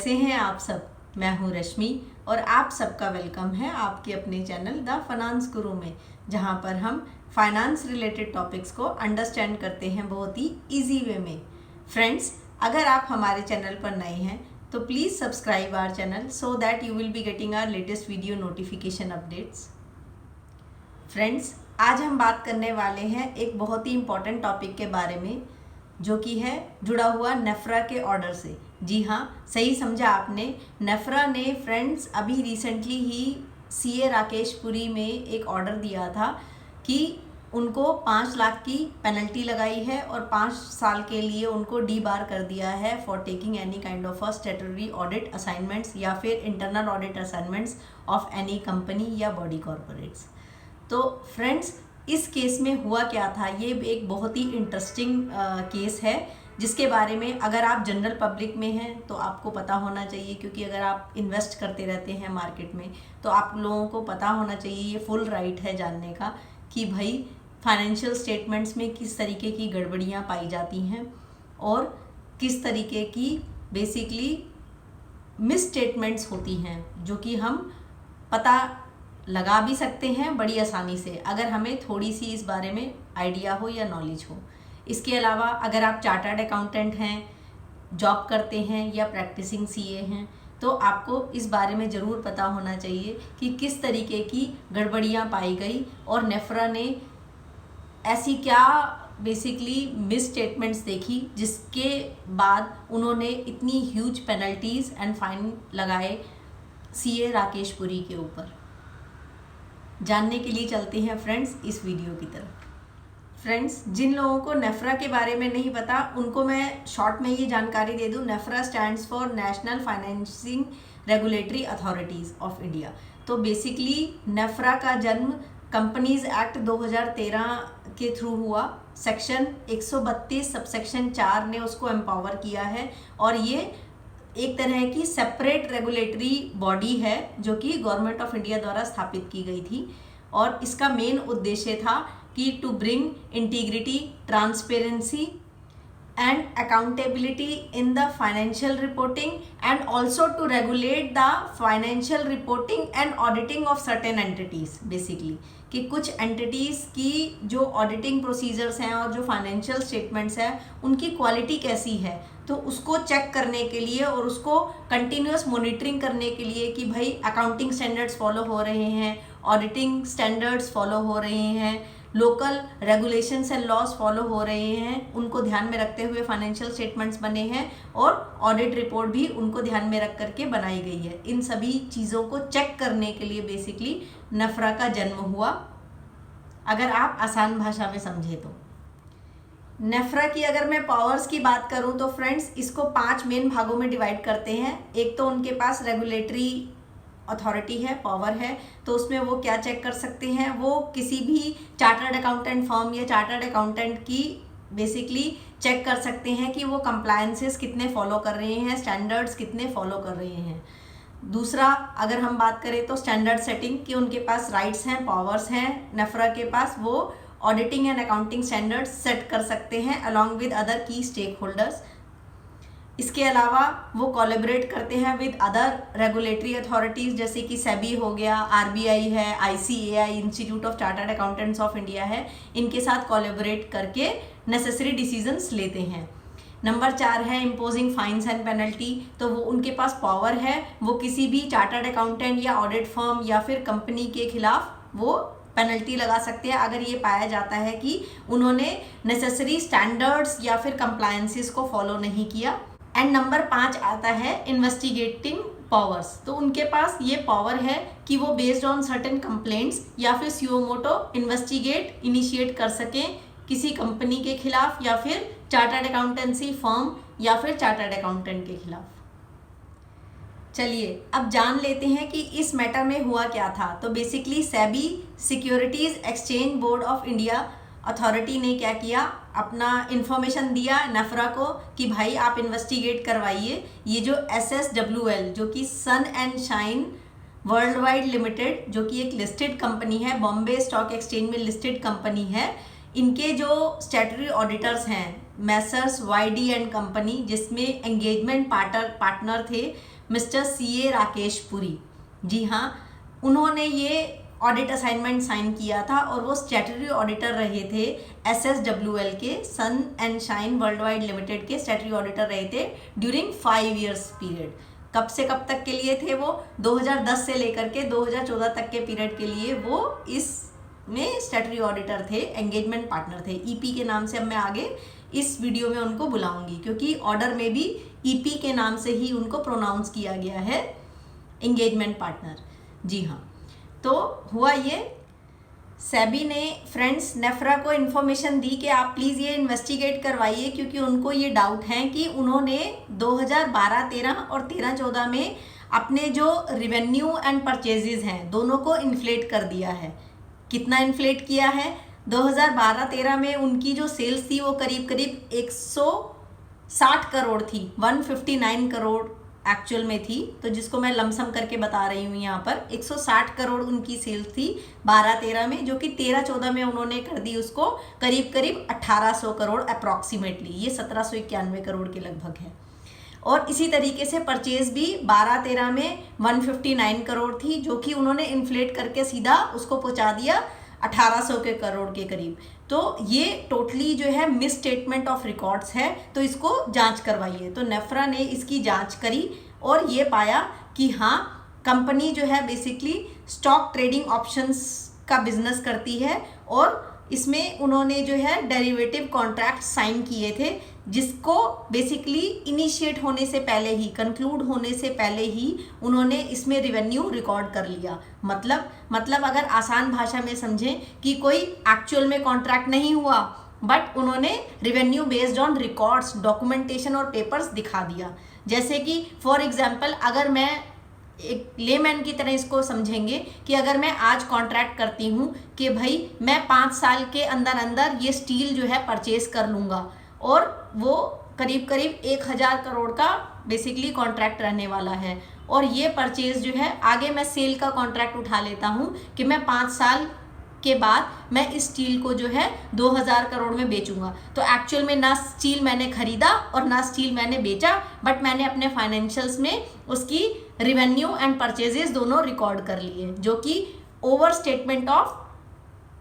कैसे हैं आप सब। मैं हूं रश्मि और आप सबका वेलकम है आपके अपने चैनल द फाइनेंस गुरु में, जहां पर हम फाइनेंस रिलेटेड टॉपिक्स को अंडरस्टैंड करते हैं बहुत ही इजी वे में। फ्रेंड्स, अगर आप हमारे चैनल पर नए हैं तो please subscribe our channel so that you will be getting our latest video notification updates. Friends, आज हम बात करने वाले हैं एक बहुत ही इम्पॉर्टेंट टॉपिक के बारे में, जो कि है जुड़ा हुआ नेफ्रा के ऑर्डर से। जी हाँ, सही समझा आपने। नेफ्रा ने फ्रेंड्स अभी रिसेंटली ही सीए राकेश पुरी में एक ऑर्डर दिया था कि उनको 5 लाख की पेनल्टी लगाई है और 5 साल के लिए उनको डी बार कर दिया है for taking any kind of a statutory audit assignments या फिर internal audit assignments of any company या बॉडी कॉर्पोरेट्स। तो फ्रेंड्स, इस केस में हुआ क्या था, ये एक बहुत ही इंटरेस्टिंग केस है जिसके बारे में अगर आप जनरल पब्लिक में हैं तो आपको पता होना चाहिए, क्योंकि अगर आप इन्वेस्ट करते रहते हैं मार्केट में तो आप लोगों को पता होना चाहिए, ये फुल राइट है जानने का कि भाई फाइनेंशियल स्टेटमेंट्स में किस तरीके की गड़बड़ियाँ पाई जाती हैं और किस तरीके की बेसिकली मिस स्टेटमेंट्स होती हैं, जो कि हम पता लगा भी सकते हैं बड़ी आसानी से अगर हमें थोड़ी सी इस बारे में आइडिया हो या नॉलेज हो। इसके अलावा अगर आप चार्टर्ड अकाउंटेंट हैं, जॉब करते हैं या प्रैक्टिसिंग सीए हैं तो आपको इस बारे में ज़रूर पता होना चाहिए कि किस तरीके की गड़बड़ियाँ पाई गई और नेफ्रा ने ऐसी क्या बेसिकली मिस स्टेटमेंट्स देखी जिसके बाद उन्होंने इतनी ह्यूज पेनल्टीज़ एंड फाइन लगाए सीए राकेश पुरी के ऊपर। जानने के लिए चलते हैं फ्रेंड्स इस वीडियो की तरफ। फ्रेंड्स, जिन लोगों को नेफ्रा के बारे में नहीं पता उनको मैं शॉर्ट में ये जानकारी दे दूं। NFRA stands for national financing regulatory authorities of India. तो बेसिकली नेफ्रा का जन्म कंपनीज एक्ट 2013 के थ्रू हुआ। सेक्शन 132 सबसेक्शन 4 ने उसको एम्पावर किया है और ये एक तरह की सेपरेट रेगुलेटरी बॉडी है जो कि गवर्नमेंट ऑफ इंडिया द्वारा स्थापित की गई थी और इसका मेन उद्देश्य था कि to bring integrity, transparency and accountability in the financial reporting and also to regulate the financial reporting and auditing of certain entities. Basically कि कुछ एंटिटीज़ की जो ऑडिटिंग प्रोसीजर्स हैं और जो फाइनेंशियल स्टेटमेंट्स हैं उनकी क्वालिटी कैसी है, तो उसको चेक करने के लिए और उसको कंटिन्यूस मॉनिटरिंग करने के लिए कि भाई अकाउंटिंग स्टैंडर्ड्स फॉलो हो रहे हैं, ऑडिटिंग स्टैंडर्ड्स फॉलो हो रहे हैं, local regulations and laws follow हो रहे हैं, उनको ध्यान में रखते हुए फाइनेंशियल स्टेटमेंट्स बने हैं और ऑडिट रिपोर्ट भी उनको ध्यान में रख करके बनाई गई है। इन सभी चीज़ों को चेक करने के लिए बेसिकली नेफ्रा का जन्म हुआ, अगर आप आसान भाषा में समझे तो। नेफ्रा की अगर मैं पावर्स की बात करूं तो फ्रेंड्स इसको 5 मेन भागों में डिवाइड करते हैं। एक तो उनके पास रेगुलेटरी अथॉरिटी है, पावर है, तो उसमें वो क्या चेक कर सकते हैं, वो किसी भी चार्टर्ड अकाउंटेंट फर्म या चार्टर्ड अकाउंटेंट की बेसिकली चेक कर सकते हैं कि वो कंप्लायंसेस कितने फॉलो कर रहे हैं, स्टैंडर्ड्स कितने फॉलो कर रहे हैं। दूसरा, अगर हम बात करें तो स्टैंडर्ड सेटिंग कि उनके पास राइट्स हैं, पावर्स हैं नेफ्रा के पास, वो auditing and accounting standards set कर सकते हैं अलॉन्ग विद अदर की स्टेक होल्डर्स। इसके अलावा वो कोलैबोरेट करते हैं विद अदर रेगुलेटरी अथॉरिटीज़ जैसे कि सेबी हो गया, आरबीआई है, ICAI institute of chartered accountants of India है, इनके साथ कोलैबोरेट करके नेसेसरी डिसीजंस लेते हैं। नंबर 4 है इम्पोजिंग फाइन्स एंड पेनल्टी। तो वो उनके पास पावर है, वो किसी भी चार्टर्ड अकाउंटेंट या ऑडिट फर्म या फिर कंपनी के खिलाफ वो पेनल्टी लगा सकते हैं अगर ये पाया जाता है कि उन्होंने नेसेसरी स्टैंडर्ड्स या फिर कंप्लायंसेस को फॉलो नहीं किया। एंड नंबर 5 आता है इन्वेस्टिगेटिंग पावर्स। तो उनके पास ये पावर है कि वो बेस्ड ऑन सर्टेन कंप्लेंट्स या फिर सुओ मोटो इन्वेस्टिगेट इनिशिएट कर सकें किसी कंपनी के खिलाफ या फिर चार्टर्ड अकाउंटेंसी फर्म या फिर चार्टर्ड अकाउंटेंट के खिलाफ। चलिए अब जान लेते हैं कि इस मैटर में हुआ क्या था। तो basically SEBI securities exchange board of India authority ने क्या किया, अपना इंफॉर्मेशन दिया नेफ्रा को कि भाई आप इन्वेस्टिगेट करवाइए ये जो SSWL जो कि sun and shine world wide limited जो कि एक लिस्टेड कंपनी है, बॉम्बे स्टॉक एक्सचेंज में लिस्टेड कंपनी है, इनके जो स्टैट्यूटरी ऑडिटर्स हैं मैसर्स YD एंड कंपनी, जिसमें एंगेजमेंट पार्टनर थे मिस्टर CA राकेश पुरी। जी हाँ, उन्होंने ये ऑडिट असाइनमेंट साइन किया था और वो स्टैट्यूटरी ऑडिटर रहे थे SSWL के, sun and shine world wide limited के स्टैट्यूटरी ऑडिटर रहे थे ड्यूरिंग 5 years पीरियड। कब से कब तक के लिए थे वो? 2010 से लेकर के 2014 तक के पीरियड के लिए वो इसमें स्टैट्यूटरी ऑडिटर थे, एंगेजमेंट पार्टनर थे। EP के नाम से अब मैं आगे इस वीडियो में उनको बुलाऊंगी, क्योंकि ऑर्डर में भी EP के नाम से ही उनको प्रोनाउंस किया गया है, एंगेजमेंट पार्टनर। जी हाँ, तो हुआ ये, सेबी ने फ्रेंड्स नेफ्रा को इन्फॉर्मेशन दी कि आप प्लीज़ ये इन्वेस्टिगेट करवाइए, क्योंकि उनको ये डाउट है कि उन्होंने 2012-13 और 13-14 में अपने जो रिवेन्यू एंड परचेजेस हैं दोनों को इन्फ्लेट कर दिया है। कितना इन्फ्लेट किया है? 2012-13 में उनकी जो सेल्स थी वो करीब करीब 160 करोड़ थी, 159 करोड़ एक्चुअल में थी, तो जिसको मैं लमसम करके बता रही हूँ यहाँ पर। 160 करोड़ उनकी सेल्स थी 12-13 में, जो कि 13-14 में उन्होंने कर दी उसको करीब करीब 1800 करोड़ अप्रॉक्सीमेटली, ये 1791 करोड़ के लगभग है। और इसी तरीके से परचेज भी 12-13 में 159 करोड़ थी, जो कि उन्होंने इन्फ्लेट करके सीधा उसको पहुँचा दिया 1800 के करोड़ के करीब। तो ये टोटली जो है मिस स्टेटमेंट ऑफ रिकॉर्ड्स है, तो इसको जांच करवाइए। तो नेफ्रा ने इसकी जांच करी और ये पाया कि हाँ, कंपनी जो है बेसिकली स्टॉक ट्रेडिंग ऑप्शंस का बिजनेस करती है और इसमें उन्होंने जो है डेरिवेटिव कॉन्ट्रैक्ट साइन किए थे, जिसको बेसिकली इनिशिएट होने से पहले ही, कंक्लूड होने से पहले ही उन्होंने इसमें रेवेन्यू रिकॉर्ड कर लिया। मतलब अगर आसान भाषा में समझें कि कोई एक्चुअल में कॉन्ट्रैक्ट नहीं हुआ, बट उन्होंने revenue based on records, documentation और पेपर्स दिखा दिया। जैसे कि फॉर एग्जांपल, अगर मैं एक लेमैन की तरह इसको समझेंगे कि अगर मैं आज कॉन्ट्रैक्ट करती हूँ कि भाई मैं 5 साल के अंदर अंदर ये स्टील जो है परचेज कर लूँगा, और वो करीब करीब 1000 करोड़ का बेसिकली कॉन्ट्रैक्ट रहने वाला है, और ये परचेज जो है आगे मैं सेल का कॉन्ट्रैक्ट उठा लेता हूँ कि मैं 5 साल के बाद मैं इस स्टील को जो है 2000 करोड़ में बेचूंगा। तो एक्चुअल में ना स्टील मैंने खरीदा और ना स्टील मैंने बेचा, बट मैंने अपने फाइनेंशियल्स में उसकी रेवेन्यू एंड परचेजेस दोनों रिकॉर्ड कर लिए, जो कि ओवर स्टेटमेंट ऑफ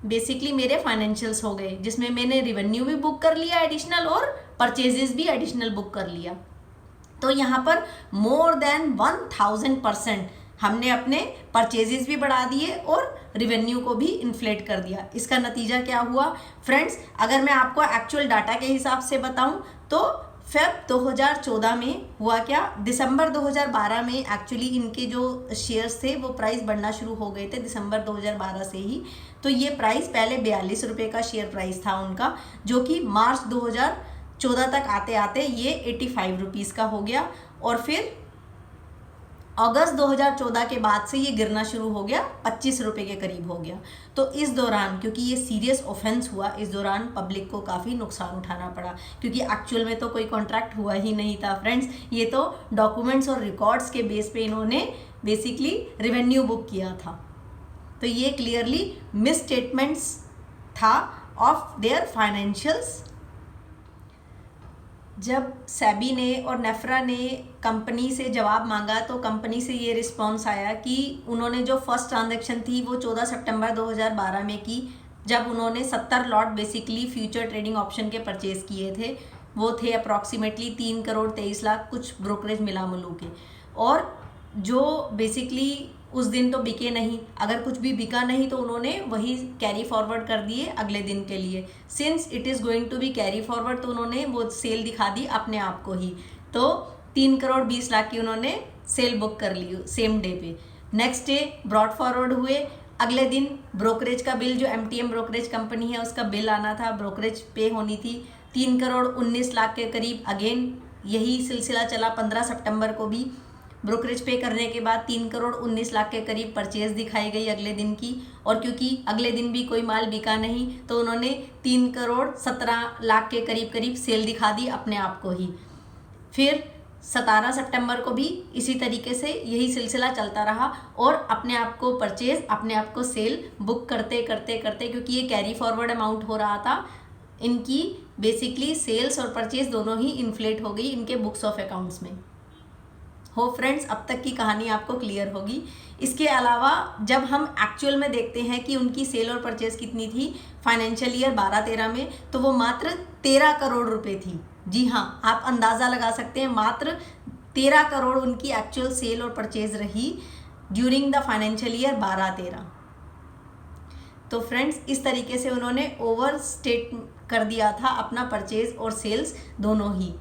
बेसिकली मेरे फाइनेंशियल्स हो गए, जिसमें मैंने रेवेन्यू भी बुक कर लिया एडिशनल और परचेजेस भी एडिशनल बुक कर लिया। तो यहाँ पर मोर देन 1000% हमने अपने परचेजेस भी बढ़ा दिए और रेवेन्यू को भी इन्फ्लेट कर दिया। इसका नतीजा क्या हुआ फ्रेंड्स? अगर मैं आपको एक्चुअल डाटा के हिसाब से बताऊं तो फेब 2014 में हुआ क्या, दिसंबर 2012 में एक्चुअली इनके जो शेयर्स थे वो प्राइस बढ़ना शुरू हो गए थे दिसंबर 2012 से ही। तो ये प्राइस पहले 42 रुपये का शेयर प्राइस था उनका, जो कि मार्च 2014 तक आते आते ये 85 रुपीज़ का हो गया, और फिर अगस्त 2014 के बाद से ये गिरना शुरू हो गया, 25 रुपये के करीब हो गया। तो इस दौरान, क्योंकि ये सीरियस ऑफेंस हुआ, इस दौरान पब्लिक को काफ़ी नुकसान उठाना पड़ा, क्योंकि एक्चुअल में तो कोई कॉन्ट्रैक्ट हुआ ही नहीं था फ्रेंड्स। ये तो डॉक्यूमेंट्स और रिकॉर्ड्स के बेस पे इन्होंने बेसिकली रेवेन्यू बुक किया था। तो ये क्लियरली मिस स्टेटमेंट्स था ऑफ देयर फाइनेंशियल्स। जब सेबी ने और नेफ्रा ने कंपनी से जवाब मांगा तो कंपनी से ये रिस्पॉन्स आया कि उन्होंने जो फर्स्ट ट्रांजैक्शन थी वो 14 सितंबर 2012 में की, जब उन्होंने 70 lot basically future trading option के परचेज़ किए थे। वो थे अप्रॉक्सीमेटली 3 करोड़ 23 लाख कुछ ब्रोकरेज मिला मिलू के, और जो बेसिकली उस दिन तो बिके नहीं, अगर कुछ भी बिका नहीं तो उन्होंने वही कैरी फॉरवर्ड कर दिए अगले दिन के लिए। Since it is going to be carry forward, तो उन्होंने वो सेल दिखा दी अपने आप को ही। तो 3 करोड़ 20 लाख की उन्होंने सेल बुक कर ली सेम डे पे। नेक्स्ट डे ब्रॉड फॉरवर्ड हुए, अगले दिन ब्रोकरेज का बिल, जो MTM ब्रोकरेज कंपनी है उसका बिल आना था, ब्रोकरेज पे होनी थी 3 करोड़ 19 लाख के करीब। अगेन यही सिलसिला चला 15 सितंबर को भी, ब्रोकरेज पे करने के बाद 3 करोड़ 19 लाख के करीब परचेज दिखाई गई अगले दिन की, और क्योंकि अगले दिन भी कोई माल बिका नहीं तो उन्होंने 3 करोड़ 17 लाख के करीब सेल दिखा दी अपने आप को ही। फिर 17 सितंबर को भी इसी तरीके से यही सिलसिला चलता रहा, और अपने आप को परचेज, अपने आप को सेल बुक करते करते करते, क्योंकि ये कैरी फॉरवर्ड अमाउंट हो रहा था, इनकी बेसिकली सेल्स और परचेज दोनों ही इन्फ्लेट हो गई इनके बुक्स ऑफ अकाउंट्स में। हो फ्रेंड्स, अब तक की कहानी आपको क्लियर होगी। इसके अलावा जब हम एक्चुअल में देखते हैं कि उनकी सेल और परचेज कितनी थी फाइनेंशियल ईयर 12-13 में, तो वो मात्र 13 करोड़ रुपए थी। जी हाँ, आप अंदाज़ा लगा सकते हैं, मात्र 13 करोड़ उनकी एक्चुअल सेल और परचेज रही ड्यूरिंग द फाइनेंशियल ईयर 12-13। तो फ्रेंड्स, इस तरीके से उन्होंने ओवर स्टेट कर दिया था अपना परचेज और सेल्स दोनों ही।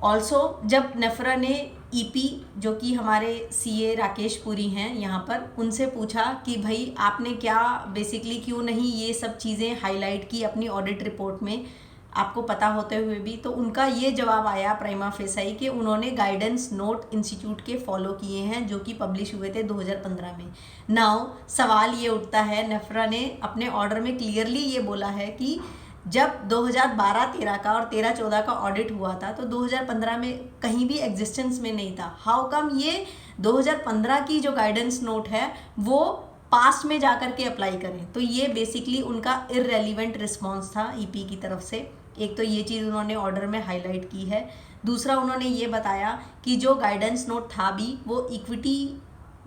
ऑल्सो जब नेफ्रा ने ईपी, जो कि हमारे सीए राकेश पुरी हैं यहाँ पर, उनसे पूछा कि भाई आपने क्या बेसिकली क्यों नहीं ये सब चीज़ें हाईलाइट की अपनी ऑडिट रिपोर्ट में, आपको पता होते हुए भी, तो उनका ये जवाब आया प्राइमा फेसाई कि उन्होंने गाइडेंस नोट इंस्टीट्यूट के फॉलो किए हैं जो कि पब्लिश हुए थे 2015 में। नाउ सवाल ये उठता है, नेफ्रा ने अपने ऑर्डर में क्लियरली ये बोला है कि जब 2012-13 का और 13-14 का ऑडिट हुआ था तो 2015 में कहीं भी एग्जिस्टेंस में नहीं था। हाउ कम ये 2015 की जो गाइडेंस नोट है वो पास्ट में जाकर के अप्लाई करें? तो ये बेसिकली उनका इररेलीवेंट रिस्पॉन्स था ईपी की तरफ से। एक तो ये चीज़ उन्होंने ऑर्डर में हाईलाइट की है। दूसरा, उन्होंने ये बताया कि जो गाइडेंस नोट था भी वो इक्विटी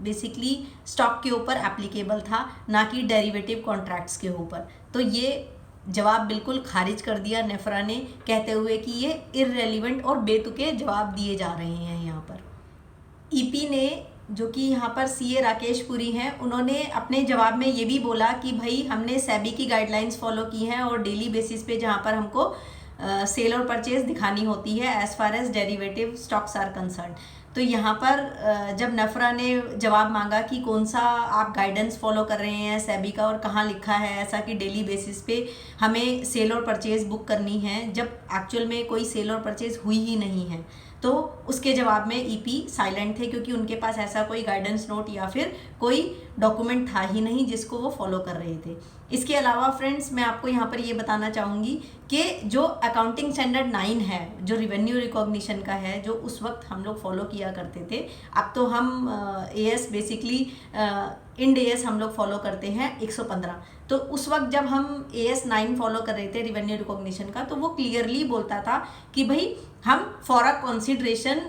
बेसिकली स्टॉक के ऊपर एप्लीकेबल था, ना कि डेरिवेटिव कॉन्ट्रैक्ट्स के ऊपर। तो ये जवाब बिल्कुल खारिज कर दिया नेफ्रा ने, कहते हुए कि ये इररेलीवेंट और बेतुके जवाब दिए जा रहे हैं यहाँ पर। ईपी ने, जो कि यहाँ पर सीए राकेश पुरी हैं, उन्होंने अपने जवाब में ये भी बोला कि भाई हमने सेबी की गाइडलाइंस फॉलो की हैं और डेली बेसिस पे जहाँ पर हमको सेल और परचेज दिखानी होती है as far as derivative stocks are concern. तो यहाँ पर जब नेफ्रा ने जवाब मांगा कि कौन सा आप गाइडेंस फॉलो कर रहे हैं सेबी का और कहाँ लिखा है ऐसा कि डेली बेसिस पे हमें सेल और परचेज बुक करनी है, जब एक्चुअल में कोई सेल और परचेज हुई ही नहीं है, तो उसके जवाब में ईपी साइलेंट थे, क्योंकि उनके पास ऐसा कोई गाइडेंस नोट या फिर कोई डॉक्यूमेंट था ही नहीं जिसको वो फॉलो कर रहे थे। इसके अलावा फ्रेंड्स, मैं आपको यहाँ पर ये बताना चाहूँगी कि जो अकाउंटिंग स्टैंडर्ड 9 है, जो रिवेन्यू रिकॉग्निशन का है, जो उस वक्त हम लोग फॉलो किया करते थे, अब तो हम एएस बेसिकली इंड एएस हम लोग फॉलो करते हैं 115। तो उस वक्त जब हम एएस 9 फॉलो कर रहे थे रिवेन्यू रिकॉग्निशन का, तो वो क्लियरली बोलता था कि भाई हम फॉर अ कंसिडरेशन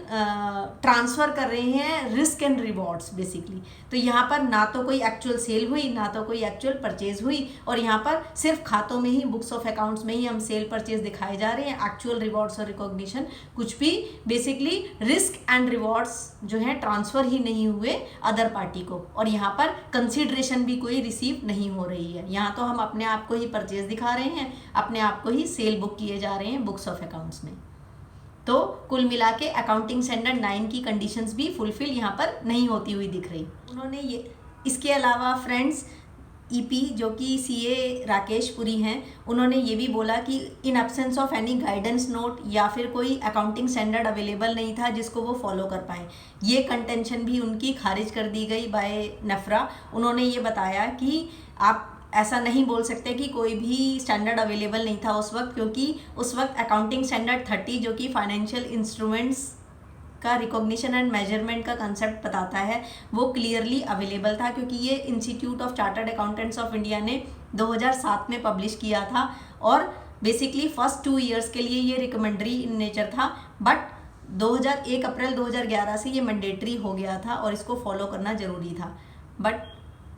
ट्रांसफ़र कर रहे हैं रिस्क एंड रिवॉर्ड्स बेसिकली। तो यहाँ पर ना तो कोई एक्चुअल सेल हुई, ना तो कोई एक्चुअल परचेज हुई, और यहाँ पर सिर्फ खातों में ही, बुक्स ऑफ अकाउंट्स में ही हम सेल परचेज दिखाए जा रहे हैं। एक्चुअल रिवॉर्ड्स और रिकॉग्निशन कुछ भी, बेसिकली रिस्क एंड रिवॉर्ड्स जो है ट्रांसफ़र ही नहीं हुए अदर पार्टी को, और यहाँ पर कंसिडरेशन भी कोई रिसीव नहीं हो रही है। यहाँ तो हम अपने आप को ही परचेज दिखा रहे हैं, अपने आप को ही सेल बुक किए जा रहे हैं बुक्स ऑफ अकाउंट्स में। तो कुल मिला के अकाउंटिंग स्टैंडर्ड 9 की कंडीशंस भी फुलफिल यहाँ पर नहीं होती हुई दिख रही उन्होंने ये। इसके अलावा फ्रेंड्स, ईपी जो कि सीए राकेश पुरी हैं, उन्होंने ये भी बोला कि in absence of any guidance note या फिर कोई अकाउंटिंग स्टैंडर्ड अवेलेबल नहीं था जिसको वो फॉलो कर पाएँ। ये कंटेंशन भी उनकी खारिज कर दी गई बाय नेफ्रा। उन्होंने ये बताया कि आप ऐसा नहीं बोल सकते कि कोई भी स्टैंडर्ड अवेलेबल नहीं था उस वक्त, क्योंकि उस वक्त अकाउंटिंग स्टैंडर्ड 30 जो कि फाइनेंशियल इंस्ट्रूमेंट्स का रिकॉग्निशन एंड मेजरमेंट का कंसेप्ट बताता है, वो क्लियरली अवेलेबल था, क्योंकि ये institute of chartered accountants of India ने 2007 में पब्लिश किया था, और बेसिकली फर्स्ट 2 ईयर्स के लिए ये रिकमेंडरी इन नेचर था, बट 1 अप्रैल 2011 से ये मैंडेटरी हो गया था और इसको फॉलो करना ज़रूरी था। बट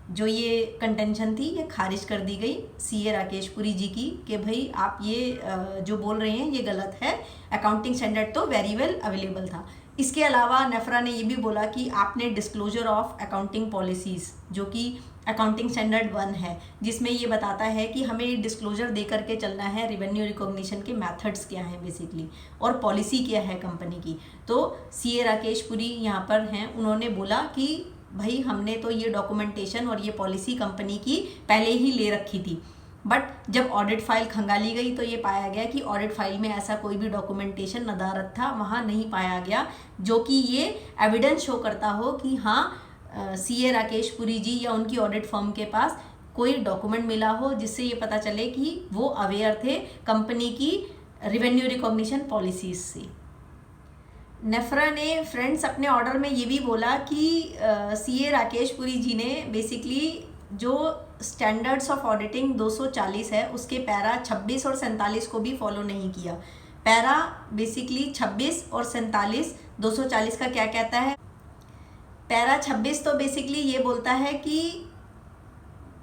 जो ये कंटेंशन थी ये खारिज कर दी गई सीए राकेश पुरी जी की कि भाई आप ये जो बोल रहे हैं ये गलत है, अकाउंटिंग स्टैंडर्ड तो वेरी वेल अवेलेबल था। इसके अलावा नेफ्रा ने ये भी बोला कि आपने डिस्क्लोजर ऑफ अकाउंटिंग पॉलिसीज़, जो कि अकाउंटिंग स्टैंडर्ड 1 है, जिसमें ये बताता है कि हमें डिस्क्लोजर दे करके चलना है रिवेन्यू रिकॉग्निशन के मेथड्स क्या हैं बेसिकली, और पॉलिसी क्या है कंपनी की। तो सीए राकेश पुरी यहाँ पर हैं, उन्होंने बोला कि भाई हमने तो ये डॉक्यूमेंटेशन और ये पॉलिसी कंपनी की पहले ही ले रखी थी, बट जब ऑडिट फाइल खंगाली गई तो ये पाया गया कि ऑडिट फाइल में ऐसा कोई भी डॉक्यूमेंटेशन नदारत था वहाँ नहीं पाया गया, जो कि ये एविडेंस शो करता हो कि हाँ सीए राकेश पुरी जी या उनकी ऑडिट फर्म के पास कोई डॉक्यूमेंट मिला हो जिससे ये पता चले कि वो अवेयर थे कंपनी की रिवेन्यू रिकॉग्निशन पॉलिसीज से। नेफ्रा ने फ्रेंड्स अपने ऑर्डर में ये भी बोला कि सीए राकेश पुरी जी ने बेसिकली जो स्टैंडर्ड्स ऑफ ऑडिटिंग 240 है उसके पैरा 26 और 47 को भी फॉलो नहीं किया। पैरा बेसिकली 26 और 47 240 का क्या कहता है। पैरा 26 तो बेसिकली ये बोलता है कि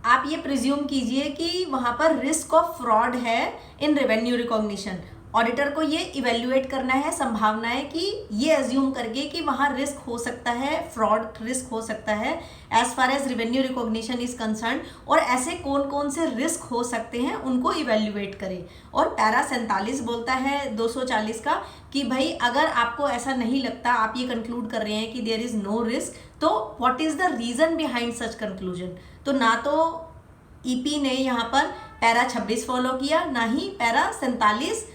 आप ये प्रिज्यूम कीजिए कि वहाँ पर रिस्क ऑफ फ्रॉड है इन रेवेन्यू रिकॉग्निशन। ऑडिटर को ये इवेल्युएट करना है संभावनाएं कि ये एज्यूम करके कि वहाँ रिस्क हो सकता है, फ्रॉड रिस्क हो सकता है as far as revenue recognition is concern, और ऐसे कौन कौन से रिस्क हो सकते हैं उनको इवेल्युएट करें। और पैरा 47 बोलता है 240 का कि भाई अगर आपको ऐसा नहीं लगता, आप ये कंक्लूड कर रहे हैं कि देयर इज नो रिस्क, तो what is the reason behind such conclusion. तो ना तो ईपी ने यहाँ पर पैरा 26 फॉलो किया, ना ही पैरा 47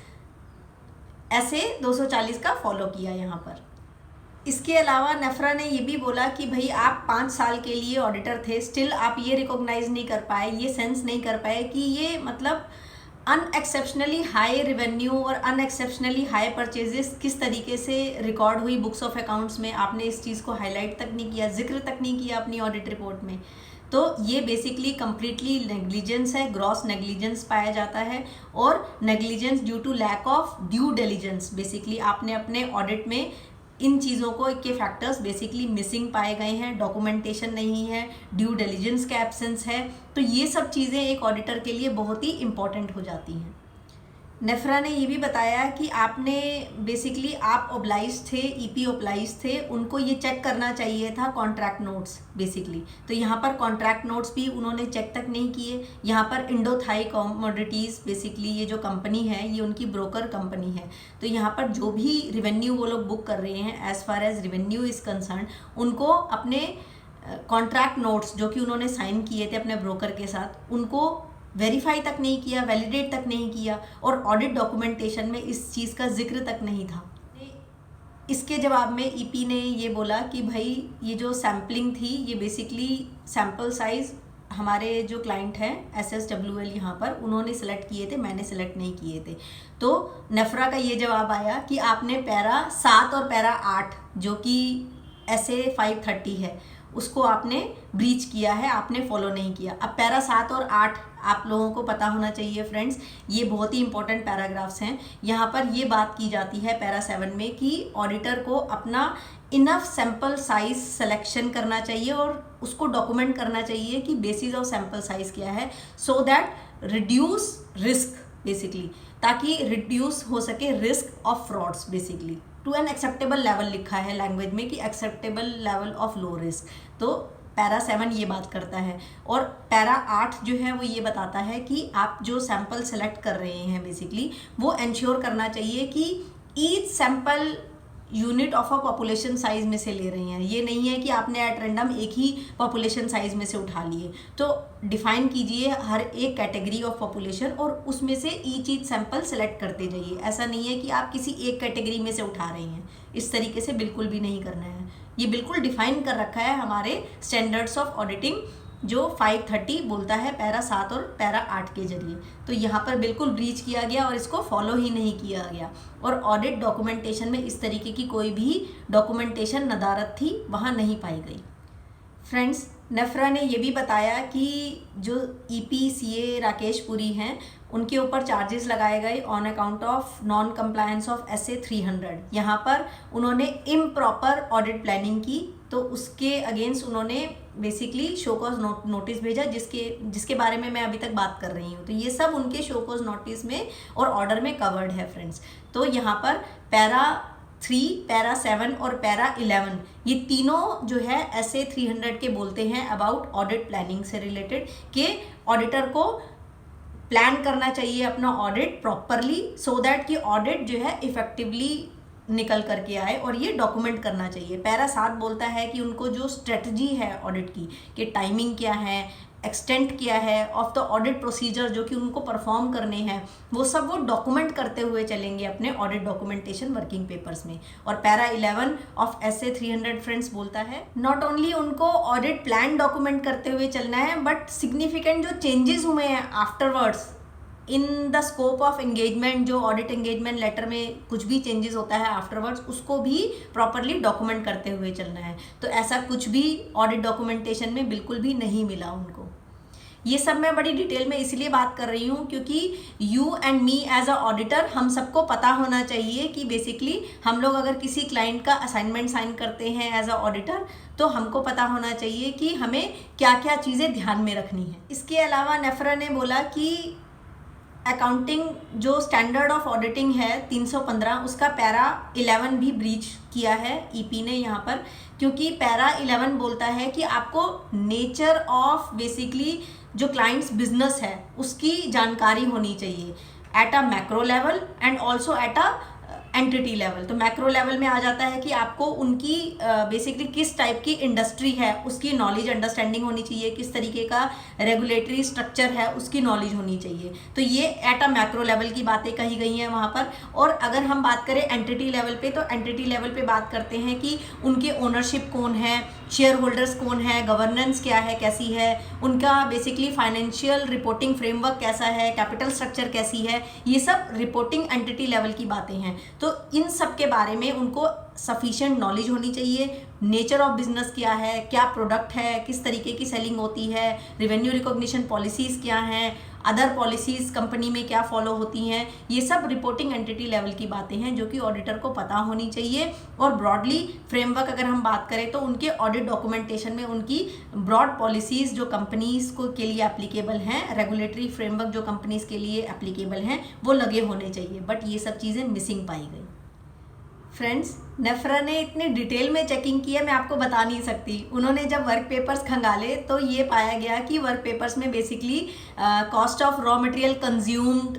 ऐसे 240 का फॉलो किया यहाँ पर। इसके अलावा नेफ्रा ने ये भी बोला कि भाई आप 5 साल के लिए ऑडिटर थे, स्टिल आप ये रिकॉग्नाइज नहीं कर पाए, ये सेंस नहीं कर पाए कि ये मतलब अनएक्सेप्शनली हाई रेवेन्यू और अनएक्सेप्शनली हाई परचेजेस किस तरीके से रिकॉर्ड हुई बुक्स ऑफ अकाउंट्स में। आपने इस चीज़ को हाईलाइट तक नहीं किया, जिक्र तक नहीं किया अपनी ऑडिट रिपोर्ट में। तो ये बेसिकली कम्प्लीटली नेग्लिजेंस है, ग्रॉस नेग्लिजेंस पाया जाता है, और negligence due to lack of due diligence. Basically आपने अपने ऑडिट में इन चीज़ों को के फैक्टर्स बेसिकली मिसिंग पाए गए हैं, डॉक्यूमेंटेशन नहीं है, ड्यू डिलिजेंस का एब्सेंस है। तो ये सब चीज़ें एक ऑडिटर के लिए बहुत ही इंपॉर्टेंट हो जाती हैं। नेफ्रा ने ये भी बताया कि आपने बेसिकली आप ऑब्लाइज थे, ईपी ऑब्लाइज थे, उनको ये चेक करना चाहिए था कॉन्ट्रैक्ट नोट्स बेसिकली। तो यहाँ पर कॉन्ट्रैक्ट नोट्स भी उन्होंने चेक तक नहीं किए। यहाँ पर इंडोथाई कमोडिटीज़ बेसिकली ये जो कंपनी है ये उनकी ब्रोकर कंपनी है। तो यहाँ पर जो भी रिवेन्यू वो लोग बुक कर रहे हैं as far as revenue is concern, उनको अपने कॉन्ट्रैक्ट नोट्स जो कि उन्होंने साइन किए थे अपने ब्रोकर के साथ, उनको वेरीफाई तक नहीं किया, वैलिडेट तक नहीं किया, और ऑडिट डॉक्यूमेंटेशन में इस चीज़ का जिक्र तक नहीं था। इसके जवाब में ईपी ने ये बोला कि भाई ये जो सैम्पलिंग थी ये बेसिकली सैम्पल साइज़ हमारे जो क्लाइंट हैं SSWL यहाँ पर उन्होंने सेलेक्ट किए थे, मैंने सेलेक्ट नहीं किए थे। तो नेफ्रा का ये जवाब आया कि आपने पैरा 7 और पैरा 8 जो कि SA 530 है उसको आपने ब्रीच किया है, आपने फॉलो नहीं किया। अब पैरा 7 और 8 आप लोगों को पता होना चाहिए फ्रेंड्स, ये बहुत ही इंपॉर्टेंट पैराग्राफ्स हैं। यहाँ पर ये बात की जाती है पैरा 7 में कि ऑडिटर को अपना इनफ सैंपल साइज सिलेक्शन करना चाहिए और उसको डॉक्यूमेंट करना चाहिए कि बेसिस ऑफ सैंपल साइज क्या है, so that reduce risk basically, ताकि रिड्यूस हो सके risk of frauds basically to an acceptable level. लिखा है लैंग्वेज में कि acceptable level of low risk. तो पैरा 7 ये बात करता है, और पैरा 8 जो है वो ये बताता है कि आप जो सैंपल सेलेक्ट कर रहे हैं बेसिकली वो इंश्योर करना चाहिए कि each sample unit of a population size में से ले रही हैं। ये नहीं है कि आपने एट रैंडम एक ही पॉपुलेशन साइज में से उठा लिए। तो डिफाइन कीजिए हर एक कैटेगरी ऑफ पॉपुलेशन और उसमें से ईच सैंपल सेलेक्ट करते जाइए। ऐसा नहीं है कि आप किसी एक कैटेगरी में से उठा रही हैं, इस तरीके से बिल्कुल भी नहीं करना है। ये बिल्कुल डिफाइन कर रखा है हमारे स्टैंडर्ड्स ऑफ ऑडिटिंग जो 530 बोलता है पैरा 7 और पैरा 8 के जरिए। तो यहाँ पर बिल्कुल ब्रीच किया गया और इसको फॉलो ही नहीं किया गया, और ऑडिट डॉक्यूमेंटेशन में इस तरीके की कोई भी डॉक्यूमेंटेशन नदारत थी वहाँ नहीं पाई गई। फ्रेंड्स, नेफ्रा ने ये भी बताया कि जो EPCA राकेश पुरी हैं उनके ऊपर चार्जेस लगाए गए on account of non compliance of SA 300। यहाँ पर उन्होंने इम्प्रॉपर ऑडिट प्लानिंग की, तो उसके अगेंस्ट उन्होंने बेसिकली शो कॉज नोटिस भेजा, जिसके बारे में मैं अभी तक बात कर रही हूँ। तो ये सब उनके शो कॉज नोटिस में और ऑर्डर में कवर्ड है फ्रेंड्स। तो यहाँ पर पैरा 3, पैरा 7 और पैरा 11 ये तीनों जो है SA 300 के बोलते हैं अबाउट ऑडिट प्लानिंग से रिलेटेड, कि ऑडिटर को प्लान करना चाहिए अपना ऑडिट प्रॉपरली, सो दैट कि ऑडिट जो है इफेक्टिवली निकल करके आए, और ये डॉक्यूमेंट करना चाहिए। पैरा 7 बोलता है कि उनको जो स्ट्रेटजी है ऑडिट की, कि टाइमिंग क्या है, एक्सटेंट क्या है ऑफ द ऑडिट प्रोसीजर जो कि उनको परफॉर्म करने हैं, वो सब वो डॉक्यूमेंट करते हुए चलेंगे अपने ऑडिट डॉक्यूमेंटेशन वर्किंग पेपर्स में। और पैरा 11 ऑफ SA 300 फ्रेंड्स बोलता है नॉट ओनली उनको ऑडिट प्लान डॉक्यूमेंट करते हुए चलना है, बट सिग्निफिकेंट जो चेंजेस हुए हैं afterwards in the scope of engagement, जो ऑडिट एंगेजमेंट लेटर में कुछ भी चेंजेस होता है आफ्टरवर्ड्स, उसको भी प्रॉपरली डॉक्यूमेंट करते हुए चलना है। तो ऐसा कुछ भी ऑडिट डॉक्यूमेंटेशन में बिल्कुल भी नहीं मिला उनको। ये सब मैं बड़ी डिटेल में इसलिए बात कर रही हूँ क्योंकि you and me as a auditor हम सबको पता होना चाहिए कि बेसिकली हम लोग अगर किसी क्लाइंट का असाइनमेंट साइन करते हैं एज अ ऑडिटर तो हमको पता होना चाहिए कि हमें क्या क्या चीज़ें ध्यान में रखनी है। इसके अलावा नेफ्रा ने बोला कि अकाउंटिंग जो स्टैंडर्ड ऑफ ऑडिटिंग है 315 उसका पैरा 11 भी ब्रीच किया है ईपी ने यहाँ पर, क्योंकि पैरा 11 बोलता है कि आपको नेचर ऑफ बेसिकली जो क्लाइंट्स बिजनेस है उसकी जानकारी होनी चाहिए at a macro level and also at a entity level. तो मैक्रो लेवल में आ जाता है कि आपको उनकी बेसिकली किस टाइप की इंडस्ट्री है उसकी नॉलेज अंडरस्टैंडिंग होनी चाहिए, किस तरीके का रेगुलेटरी स्ट्रक्चर है उसकी नॉलेज होनी चाहिए। तो ये एट अ मैक्रो लेवल की बातें कही गई हैं वहाँ पर। और अगर हम बात करें एंटिटी लेवल पे, तो एंटिटी लेवल पे बात करते हैं कि उनके ओनरशिप कौन है, शेयर होल्डर्स कौन है, गवर्नेंस क्या है, कैसी है, उनका बेसिकली फाइनेंशियल रिपोर्टिंग फ्रेमवर्क कैसा है, कैपिटल स्ट्रक्चर कैसी है, ये सब रिपोर्टिंग एंटिटी लेवल की बातें हैं। तो इन सब के बारे में उनको सफिशिएंट नॉलेज होनी चाहिए। नेचर ऑफ बिजनेस क्या है, क्या प्रोडक्ट है, किस तरीके की सेलिंग होती है, रिवेन्यू रिकॉग्निशन पॉलिसीज़ क्या हैं, अदर पॉलिसीज़ कंपनी में क्या फॉलो होती हैं, ये सब रिपोर्टिंग एंटिटी लेवल की बातें हैं जो कि ऑडिटर को पता होनी चाहिए। और ब्रॉडली फ्रेमवर्क अगर हम बात करें तो उनके ऑडिट डॉक्यूमेंटेशन में उनकी ब्रॉड पॉलिसीज़ जो कंपनीज़ को के लिए एप्लीकेबल हैं, रेगुलेटरी फ्रेमवर्क जो कंपनीज़ के लिए एप्लीकेबल हैं, वो लगे होने चाहिए। बट ये सब चीज़ें मिसिंग पाई गई। फ्रेंड्स, नेफ्रा ने इतनी डिटेल में चेकिंग की है, मैं आपको बता नहीं सकती। उन्होंने जब वर्क पेपर्स खंगाले तो ये पाया गया कि वर्क पेपर्स में basically cost of raw material consumed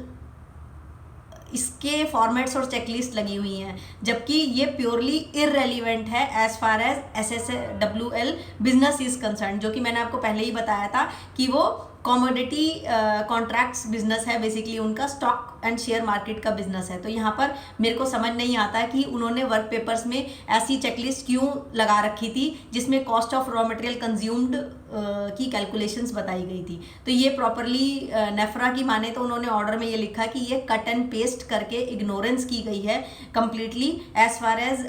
इसके फॉर्मेट्स और चेकलिस्ट लगी हुई हैं, जबकि ये प्योरली इररेलीवेंट है as far as SSWL business is concern, जो कि मैंने आपको पहले ही बताया था कि वो कॉमोडिटी कॉन्ट्रैक्ट्स बिजनेस है, बेसिकली उनका स्टॉक एंड शेयर मार्केट का बिजनेस है। तो यहाँ पर मेरे को समझ नहीं आता कि उन्होंने वर्क पेपर्स में ऐसी चेकलिस्ट क्यों लगा रखी थी जिसमें cost of raw material consumed की कैलकुलेशंस बताई गई थी। तो ये प्रॉपरली नेफ्रा की माने तो उन्होंने ऑर्डर में ये लिखा कि ये कट एंड पेस्ट करके इग्नोरेंस की गई है completely as far as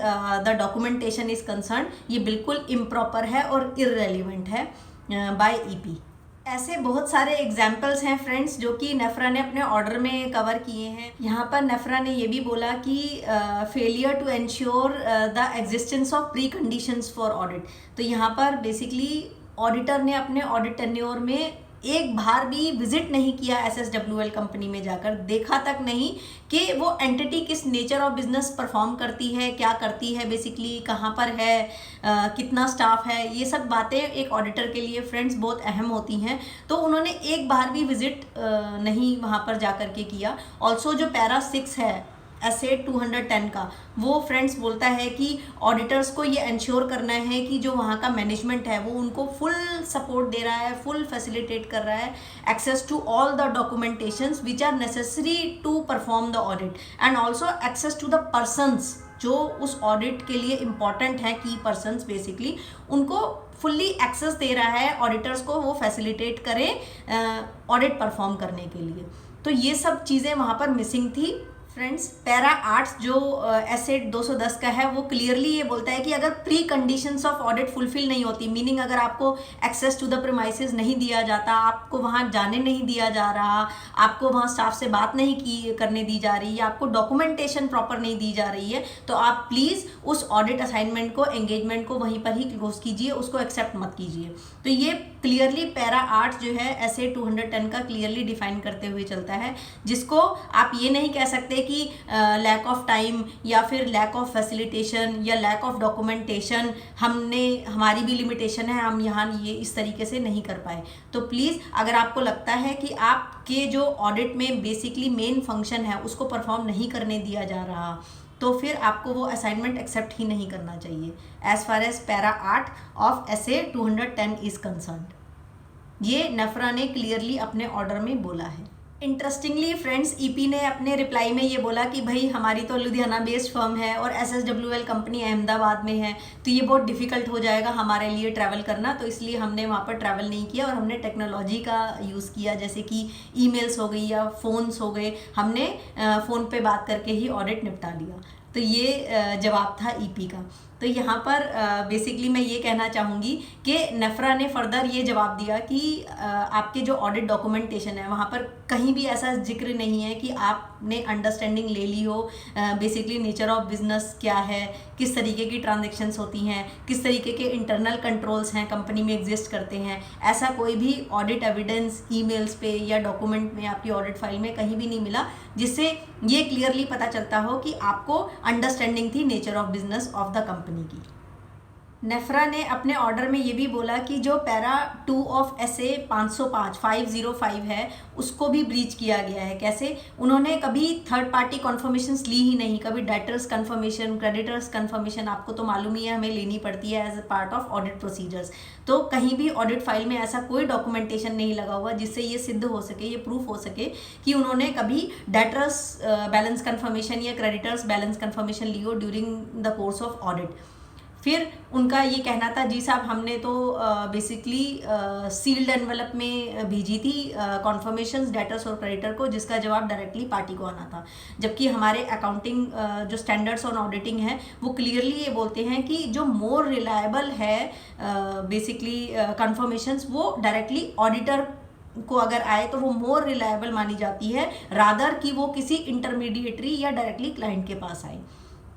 the documentation is concern. ये बिल्कुल इम्प्रॉपर है और इररेलीवेंट है बाय ईपी। ऐसे बहुत सारे एग्जाम्पल्स हैं फ्रेंड्स जो कि नेफ्रा ने अपने ऑर्डर में कवर किए हैं। यहाँ पर नेफ्रा ने ये भी बोला कि failure to ensure the existence of pre conditions for audit. तो यहाँ पर बेसिकली ऑडिटर ने अपने ऑडिट टेन्योर में एक बार भी विजिट नहीं किया SSWL कंपनी में जाकर, देखा तक नहीं कि वो एंटिटी किस नेचर ऑफ बिजनेस परफॉर्म करती है, क्या करती है, बेसिकली कहाँ पर है, कितना स्टाफ है। ये सब बातें एक ऑडिटर के लिए फ्रेंड्स बहुत अहम होती हैं। तो उन्होंने एक बार भी विजिट नहीं वहाँ पर जा कर के किया। ऑल्सो जो पैरा 6 है SA 210 का, वो फ्रेंड्स बोलता है कि ऑडिटर्स को ये इंश्योर करना है कि जो वहाँ का मैनेजमेंट है वो उनको फुल सपोर्ट दे रहा है, फुल फैसिलिटेट कर रहा है, access to all the documentations which are necessary to perform the audit and also access to the persons जो उस ऑडिट के लिए इम्पॉर्टेंट है, की पर्सन्स बेसिकली, उनको फुल्ली एक्सेस दे रहा है ऑडिटर्स को, वो फैसिलिटेट करें ऑडिट परफॉर्म करने के लिए। तो ये सब चीज़ें वहाँ पर मिसिंग थी फ्रेंड्स। पैरा 8 जो SA 210 का है वो क्लियरली ये बोलता है कि अगर pre conditions of audit fulfil नहीं होती, मीनिंग अगर आपको एक्सेस टू द प्रीमाइसेस नहीं दिया जाता, आपको वहाँ जाने नहीं दिया जा रहा, आपको वहाँ स्टाफ से बात नहीं करने दी जा रही, या आपको डॉक्यूमेंटेशन प्रॉपर नहीं दी जा रही है, तो आप प्लीज़ उस ऑडिट असाइनमेंट को, एंगेजमेंट को वहीं पर ही क्लोज कीजिए, उसको एक्सेप्ट मत कीजिए। तो ये क्लियरली पैरा 8 जो है SA 210 का क्लियरली डिफाइन करते हुए चलता है, जिसको आप ये नहीं कह सकते कि लैक ऑफ टाइम या फिर लैक ऑफ फैसिलिटेशन या लैक ऑफ डॉक्यूमेंटेशन, हमारी भी लिमिटेशन है, हम यहाँ ये इस तरीके से नहीं कर पाए। तो प्लीज़ अगर आपको लगता है कि आपके जो ऑडिट में बेसिकली मेन फंक्शन है उसको परफॉर्म नहीं करने दिया जा रहा, तो फिर आपको वो असाइनमेंट एक्सेप्ट ही नहीं करना चाहिए as far as para 8 of SA 210 is concerned. ये नेफ्रा ने क्लियरली अपने ऑर्डर में बोला है। इंटरेस्टिंगली फ्रेंड्स, ईपी ने अपने रिप्लाई में ये बोला कि भाई हमारी तो लुधियाना बेस्ड फर्म है और SSWL कंपनी अहमदाबाद में है, तो ये बहुत डिफ़िकल्ट हो जाएगा हमारे लिए ट्रैवल करना, तो इसलिए हमने वहाँ पर ट्रैवल नहीं किया और हमने टेक्नोलॉजी का यूज़ किया, जैसे कि ईमेल्स हो गई या फ़ोन्स हो गए, हमने फ़ोन पे बात करके ही ऑडिट निपटा लिया। तो ये जवाब था ईपी का। तो यहाँ पर बेसिकली मैं ये कहना चाहूँगी कि नेफ्रा ने फर्दर ये जवाब दिया कि आपके जो ऑडिट डॉक्यूमेंटेशन है वहाँ पर कहीं भी ऐसा जिक्र नहीं है कि आपने अंडरस्टैंडिंग ले ली हो बेसिकली नेचर ऑफ बिजनेस क्या है, किस तरीके की ट्रांजेक्शन्स होती हैं, किस तरीके के इंटरनल कंट्रोल्स हैं कंपनी में एग्जिस्ट करते हैं। ऐसा कोई भी ऑडिट एविडेंस ईमेल्स पे या डॉक्यूमेंट में आपकी ऑडिट फाइल में कहीं भी नहीं मिला जिससे ये क्लियरली पता चलता हो कि आपको अंडरस्टैंडिंग थी nature of business of the company की। नेफ्रा ने अपने ऑर्डर में ये भी बोला कि जो पैरा 2 ऑफ SA 505 है उसको भी ब्रीच किया गया है। कैसे? उन्होंने कभी थर्ड पार्टी कन्फर्मेशंस ली ही नहीं, कभी डेटर्स कन्फर्मेशन, क्रेडिटर्स कन्फर्मेशन, आपको तो मालूम ही है हमें लेनी पड़ती है as a part of audit procedures. तो कहीं भी ऑडिट फाइल में ऐसा कोई डॉक्यूमेंटेशन नहीं लगा हुआ जिससे ये सिद्ध हो सके, ये प्रूफ हो सके कि उन्होंने कभी डेटर्स बैलेंस कन्फर्मेशन या क्रेडिटर्स बैलेंस कन्फर्मेशन ली हो during the course of audit. फिर उनका ये कहना था जी साहब हमने तो बेसिकली सील्ड एनवेलप में भेजी थी कॉन्फर्मेशंस डेटर्स और क्रेडिटर को, जिसका जवाब डायरेक्टली पार्टी को आना था। जबकि हमारे अकाउंटिंग जो स्टैंडर्ड्स ऑन ऑडिटिंग है वो क्लियरली ये बोलते हैं कि जो मोर रिलायबल है बेसिकली कन्फर्मेशंस वो डायरेक्टली ऑडिटर को अगर आए तो वो मोर रिलायबल मानी जाती है रादर कि वो किसी इंटरमीडिएटरी या डायरेक्टली क्लाइंट के पास आए।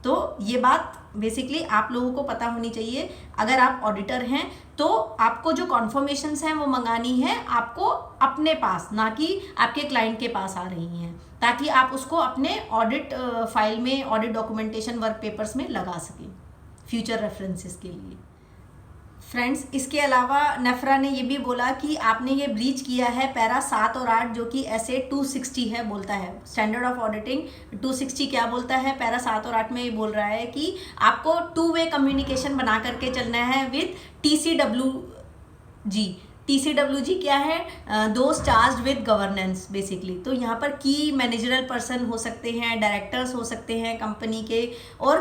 तो ये बात बेसिकली आप लोगों को पता होनी चाहिए। अगर आप ऑडिटर हैं तो आपको जो कॉन्फर्मेशंस हैं वो मंगानी है आपको अपने पास, ना कि आपके क्लाइंट के पास आ रही हैं, ताकि आप उसको अपने ऑडिट फाइल में, ऑडिट डॉक्यूमेंटेशन वर्क पेपर्स में लगा सकें फ्यूचर रेफरेंसेस के लिए। फ्रेंड्स, इसके अलावा नेफ्रा ने ये भी बोला कि आपने ये ब्रीच किया है पैरा 7 और 8 जो कि SA 260 है, बोलता है स्टैंडर्ड ऑफ ऑडिटिंग 260 क्या बोलता है, पैरा 7 और 8 में ये बोल रहा है कि आपको 2 वे कम्युनिकेशन बना करके चलना है विद TCWG। TCWG क्या है? Those charge with governance basically. तो यहाँ पर की मैनेजरल पर्सन हो सकते हैं, डायरेक्टर्स हो सकते हैं कंपनी के, और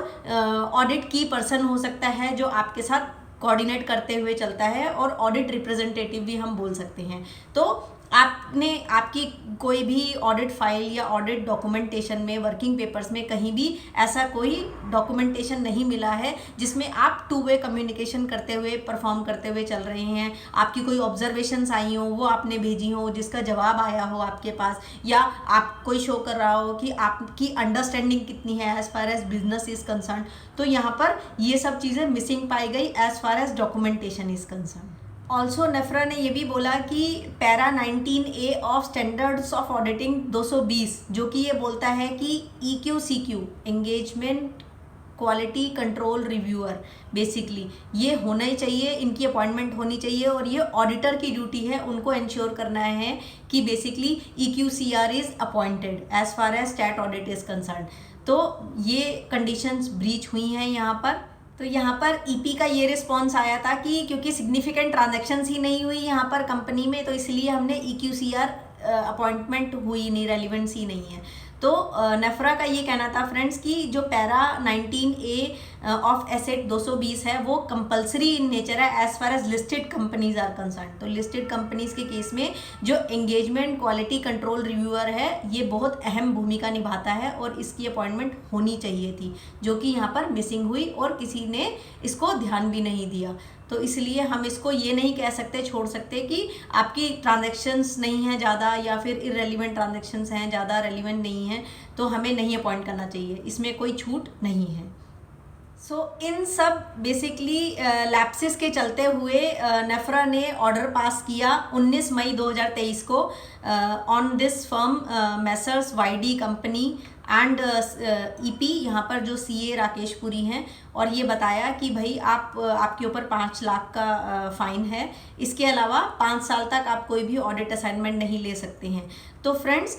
ऑडिट की पर्सन हो सकता है जो आपके साथ कोऑर्डिनेट करते हुए चलता है, और ऑडिट रिप्रेजेंटेटिव भी हम बोल सकते हैं। तो आपने आपकी कोई भी ऑडिट फाइल या ऑडिट डॉक्यूमेंटेशन में, वर्किंग पेपर्स में कहीं भी ऐसा कोई डॉक्यूमेंटेशन नहीं मिला है जिसमें आप 2 वे कम्युनिकेशन करते हुए, परफॉर्म करते हुए चल रहे हैं। आपकी कोई ऑब्जर्वेशंस आई हो वो आपने भेजी हो, जिसका जवाब आया हो आपके पास, या आप कोई शो कर रहा हो कि आपकी अंडरस्टैंडिंग कितनी है as far as business is concern. तो यहाँ पर ये सब चीज़ें मिसिंग पाई गई as far as documentation is concern. Also NFRA ने ये भी बोला कि para 19A of standards of auditing 220 जो कि ये बोलता है कि EQCQ engagement quality control reviewer basically ये होना ही चाहिए, इनकी अपॉइंटमेंट होनी चाहिए, और ये ऑडिटर की ड्यूटी है उनको इंश्योर करना है कि basically EQCR is appointed as far as stat audit is concern. तो ये कंडीशंस ब्रीच हुई हैं यहाँ पर। तो यहाँ पर ईपी का ये रिस्पॉन्स आया था कि क्योंकि सिग्निफिकेंट ट्रांजैक्शंस ही नहीं हुई यहाँ पर कंपनी में, तो इसलिए हमने EQCR अपॉइंटमेंट हुई नहीं, रेलिवेंस ही नहीं है। तो नेफ्रा का ये कहना था फ्रेंड्स कि जो पैरा 19A ऑफ एसेट 220 है वो कंपलसरी इन नेचर है as far as listed companies are concern. तो लिस्टेड कंपनीज के केस में जो एंगेजमेंट क्वालिटी कंट्रोल रिव्यूअर है ये बहुत अहम भूमिका निभाता है, और इसकी अपॉइंटमेंट होनी चाहिए थी, जो कि यहाँ पर मिसिंग हुई और किसी ने इसको ध्यान भी नहीं दिया। तो इसलिए हम इसको ये नहीं कह सकते, छोड़ सकते कि आपकी ट्रांजैक्शंस नहीं है ज़्यादा, या फिर इररेलेवेंट ट्रांजैक्शंस हैं ज़्यादा, रेलिवेंट नहीं है, तो हमें नहीं अपॉइंट करना चाहिए, इसमें कोई छूट नहीं है। इन सब बेसिकली लैप्सेस के चलते हुए नेफ्रा ने ऑर्डर पास किया 19 मई 2023 को on this firm Messrs YD company and EP, यहाँ पर जो CA राकेश पुरी हैं, और ये बताया कि भाई आपके ऊपर 5 लाख का फ़ाइन है, इसके अलावा 5 साल तक आप कोई भी ऑडिट असाइनमेंट नहीं ले सकते हैं। तो फ्रेंड्स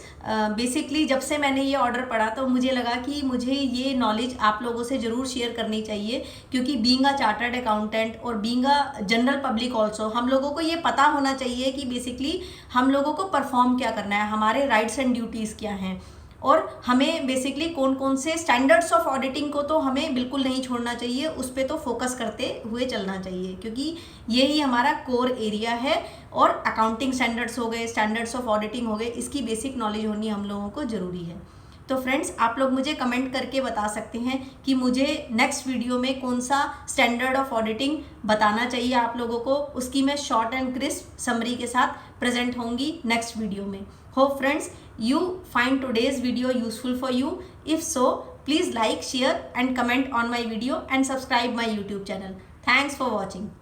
बेसिकली जब से मैंने ये ऑर्डर पढ़ा तो मुझे लगा कि मुझे ये नॉलेज आप लोगों से ज़रूर शेयर करनी चाहिए, क्योंकि बीइंग अ चार्टर्ड अकाउंटेंट और being a general public also हम लोगों को ये पता होना चाहिए कि बेसिकली हम लोगों को परफॉर्म क्या करना है, हमारे राइट्स एंड ड्यूटीज़ क्या हैं, और हमें बेसिकली कौन कौन से स्टैंडर्ड्स ऑफ ऑडिटिंग को तो हमें बिल्कुल नहीं छोड़ना चाहिए, उस पर तो फोकस करते हुए चलना चाहिए, क्योंकि यही हमारा कोर एरिया है। और अकाउंटिंग स्टैंडर्ड्स हो गए, स्टैंडर्ड्स ऑफ ऑडिटिंग हो गए, इसकी बेसिक नॉलेज होनी हम लोगों को ज़रूरी है। तो फ्रेंड्स आप लोग मुझे कमेंट करके बता सकते हैं कि मुझे नेक्स्ट वीडियो में कौन सा स्टैंडर्ड ऑफ ऑडिटिंग बताना चाहिए आप लोगों को। उसकी मैं शॉर्ट एंड क्रिस्प समरी के साथ प्रेजेंट होंगी नेक्स्ट वीडियो में। Hope friends you find today's video useful for you. If so, please like, share and comment on my video and subscribe my YouTube channel. Thanks for watching.